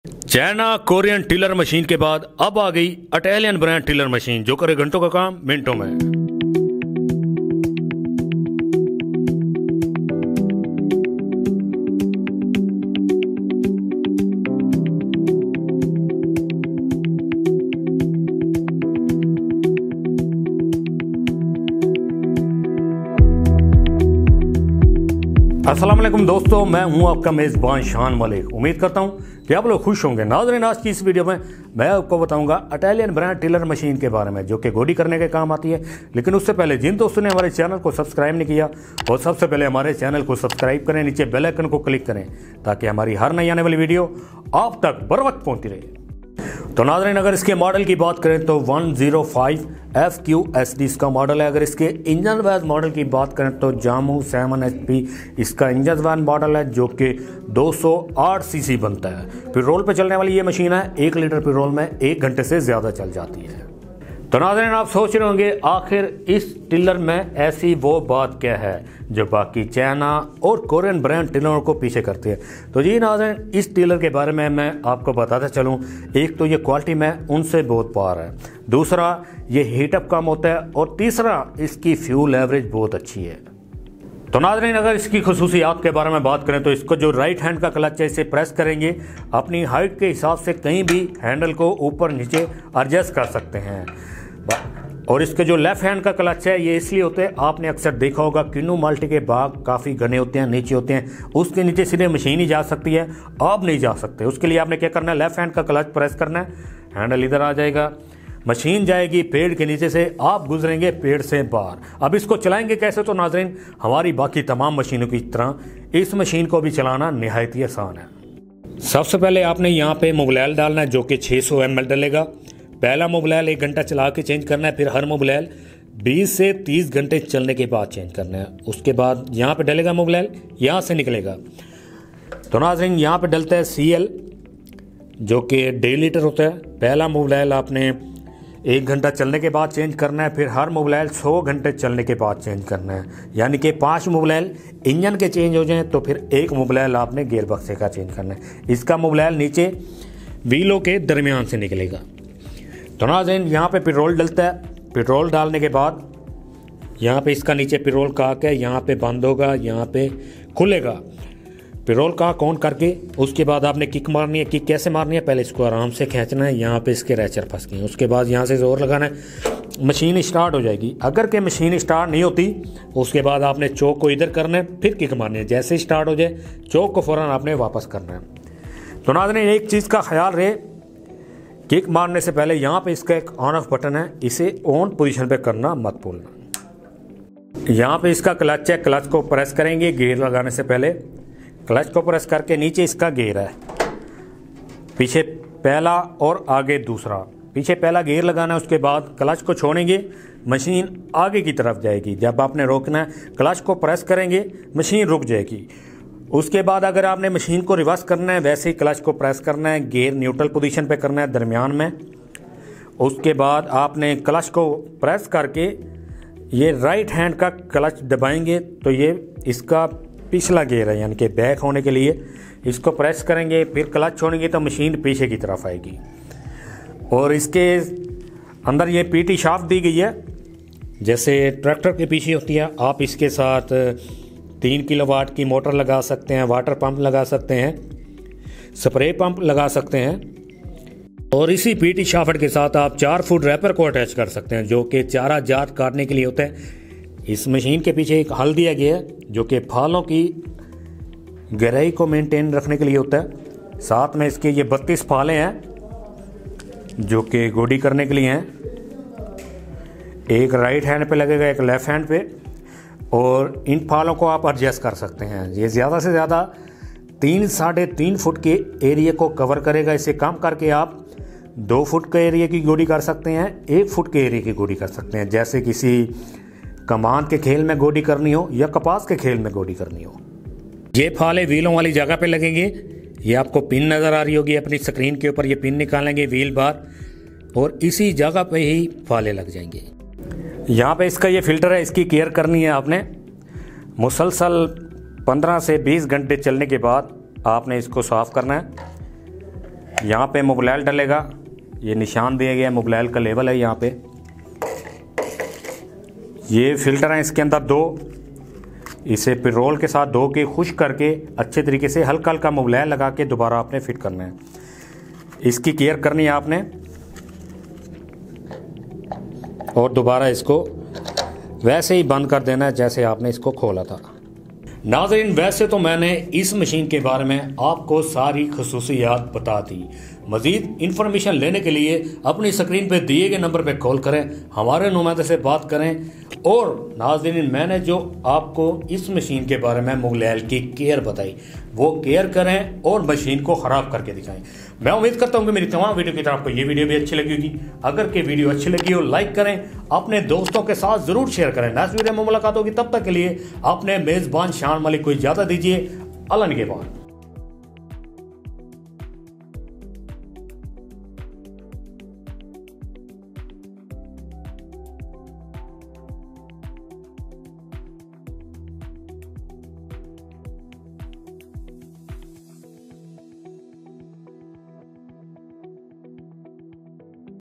China Korean tiller machine के बाद अब आ गई इटालियन ब्रांड टिलर मशीन जो करे घंटों का काम मिनटों में। अस्सलाम वालेकुम दोस्तों, मैं हूं आपका मेज़बान शान मलिक। उम्मीद करता हूं कि आप लोग खुश होंगे। नाज़रीन, आज की इस वीडियो में मैं आपको बताऊंगा इटालियन ब्रांड टिलर मशीन के बारे में जो कि गोडी करने के काम आती है। लेकिन उससे पहले जिन दोस्तों ने हमारे चैनल को सब्सक्राइब नहीं किया वो सबसे पहले हमारे चैनल को सब्सक्राइब करें, नीचे बेल आइकन को क्लिक करें ताकि हमारी हर नई आने वाली वीडियो आप तक बर वक्त पहुँचती रहे। तो नाज़रीन, अगर इसके मॉडल की बात करें तो 105 FQSD इसका मॉडल है। अगर इसके इंजन वाइज मॉडल की बात करें तो जामू 7 HP इसका इंजन वाइज मॉडल है जो कि 208 सीसी बनता है। पेट्रोल पे चलने वाली ये मशीन है। 1 लीटर पेट्रोल में 1 घंटे से ज़्यादा चल जाती है। तो नाज़रीन, आप सोच रहे होंगे आखिर इस टिलर में ऐसी वो बात क्या है जो बाकी चाइना और कोरियन ब्रांड टिलरों को पीछे करती है। तो जी नाज़रीन, इस टिलर के बारे में मैं आपको बताता चलूँ। एक तो ये क्वालिटी में उनसे बहुत पार है, दूसरा ये हीटअप कम होता है और तीसरा इसकी फ्यूल एवरेज बहुत अच्छी है। तो नाज़रीन, अगर इसकी खुसूसियात के बारे में बात करें तो इसको जो राइट हैंड का क्लच है इसे प्रेस करेंगे अपनी हाइट के हिसाब से कहीं भी हैंडल को ऊपर नीचे एडजस्ट कर सकते हैं। और इसके जो लेफ्ट हैंड का क्लच है ये इसलिए होते हैं, आपने अक्सर देखा होगा किन्नू माल्टी के भाग काफ़ी घने होते हैं, नीचे होते हैं, उसके नीचे सीधे मशीन ही जा सकती है, आप नहीं जा सकते। उसके लिए आपने क्या करना है, लेफ्ट हैंड का क्लच प्रेस करना है, हैंडल इधर आ जाएगा, मशीन जाएगी पेड़ के नीचे से, आप गुजरेंगे पेड़ से बाहर। अब इसको चलाएंगे कैसे? तो नाज़रीन, हमारी बाकी तमाम मशीनों की तरह इस मशीन को भी चलाना निहायत ही आसान है। सबसे पहले आपने यहाँ पे मोबिलाइल डालना है जो कि 600 ml डलेगा। पहला मोबिलाइल 1 घंटा चला के चेंज करना है, फिर हर मोबिलाइल 20 से 30 घंटे चलने के बाद चेंज करना है। उसके बाद यहाँ पे डलेगा मोबिलाइल, यहाँ से निकलेगा। तो नाज़रीन, यहाँ पे डलता है CL जो कि 1.5 लीटर होता है। पहला मोबिलाइल आपने 1 घंटा चलने के बाद चेंज करना है, फिर हर मोबिलाइल 100 घंटे चलने के बाद चेंज करना है। यानी कि 5 मोबिलाइल इंजन के चेंज हो जाएं तो फिर 1 मोबिलाइल आपने गियर बक्से का चेंज करना है। इसका मोबिलाइल नीचे व्हीलों के दरमियान से निकलेगा। तो नाज़रीन, यहाँ पे पेट्रोल डलता है। पेट्रोल डालने के बाद यहाँ पे इसका नीचे पेट्रोल काक है, यहाँ पे बंद होगा, यहाँ पे खुलेगा। पेट्रोल काक ऑन करके उसके बाद आपने किक मारनी है। किक कैसे मारनी है? पहले इसको आराम से खींचना है, यहाँ पे इसके रैचर फंस गए। उसके बाद यहाँ से जोर लगाना है, मशीन स्टार्ट हो जाएगी। अगर के मशीन स्टार्ट नहीं होती उसके बाद आपने चौक को इधर करना है, फिर किक मारनी है। जैसे स्टार्ट हो जाए चौक को फ़ौरन आपने वापस करना है। तो नाज़रीन, एक चीज़ का ख्याल रहे, किक मारने से पहले यहाँ पे इसका एक ऑन ऑफ बटन है, इसे ऑन पोजीशन पे करना मत भूलना। यहाँ पे इसका क्लच है, क्लच को प्रेस करेंगे गियर लगाने से पहले। क्लच को प्रेस करके नीचे इसका गियर है, पीछे पहला और आगे दूसरा। पीछे पहला गियर लगाना है, उसके बाद क्लच को छोड़ेंगे, मशीन आगे की तरफ जाएगी। जब आपने रोकना है क्लच को प्रेस करेंगे, मशीन रुक जाएगी। उसके बाद अगर आपने मशीन को रिवर्स करना है वैसे ही क्लच को प्रेस करना है, गियर न्यूट्रल पोजीशन पे करना है दरमियान में। उसके बाद आपने क्लच को प्रेस करके ये राइट हैंड का क्लच दबाएंगे तो ये इसका पिछला गियर है, यानी कि बैक होने के लिए इसको प्रेस करेंगे, फिर क्लच छोड़ेंगे तो मशीन पीछे की तरफ आएगी। और इसके अंदर ये PT शाफ्ट दी गई है जैसे ट्रैक्टर के पीछे होती है। आप इसके साथ 3 किलोवाट की मोटर लगा सकते हैं, वाटर पंप लगा सकते हैं, स्प्रे पंप लगा सकते हैं। और इसी PT शाफ्ट के साथ आप 4 फुट रैपर को अटैच कर सकते हैं जो कि चारा जात काटने के लिए होता है। इस मशीन के पीछे एक हल दिया गया है जो कि फालों की गहराई को मेंटेन रखने के लिए होता है। साथ में इसके ये 32 फाले हैं जो कि गोडी करने के लिए हैं। एक राइट हैंड पे लगेगा, एक लेफ्ट हैंड पे। और इन फालों को आप एडजस्ट कर सकते हैं। ये ज़्यादा से ज़्यादा 3-3.5 फुट के एरिया को कवर करेगा। इसे कम करके आप 2 फुट के एरिया की गोडी कर सकते हैं, 1 फुट के एरिया की गोडी कर सकते हैं। जैसे किसी कमान के खेल में गोडी करनी हो या कपास के खेल में गोडी करनी हो। ये फाले व्हीलों वाली जगह पे लगेंगे। ये आपको पिन नज़र आ रही होगी अपनी स्क्रीन के ऊपर। ये पिन निकालेंगे व्हील बार और इसी जगह पे ही फाले लग जाएंगे। यहाँ पे इसका ये फिल्टर है, इसकी केयर करनी है आपने। मुसलसल 15 से 20 घंटे चलने के बाद आपने इसको साफ़ करना है। यहाँ पे मोबिलाइल डलेगा, ये निशान दिए गए हैं, मोबिलाइल का लेवल है यहाँ पे। ये फिल्टर हैं इसके अंदर 2, इसे पेट्रोल के साथ धो के खुश्क करके अच्छे तरीके से हल्का हल्का मोबिलाइल लगा के दोबारा आपने फिट करना है। इसकी केयर करनी है आपने और दोबारा इसको वैसे ही बंद कर देना है जैसे आपने इसको खोला था। नाज़रीन, वैसे तो मैंने इस मशीन के बारे में आपको सारी खसूसियात बता दी। मज़ीद इन्फॉर्मेशन लेने के लिए अपनी स्क्रीन पे दिए गए नंबर पे कॉल करें, हमारे नुमाइंदे से बात करें। और नाज़रीन, मैंने जो आपको इस मशीन के बारे में मोबिलाइल की केयर बताई, वो केयर करें और मशीन को ख़राब करके दिखाएं। मैं उम्मीद करता हूँ कि मेरी तमाम वीडियो की तरह आपको ये वीडियो भी अच्छी लगी होगी। अगर कि वीडियो अच्छी लगी हो लाइक करें, अपने दोस्तों के साथ ज़रूर शेयर करें। नेक्स्ट वीडियो में मुलाकात होगी, तब तक के लिए अपने मेज़बान शान मलिक को इजाज़त दीजिए। अल्लाह निगहबान।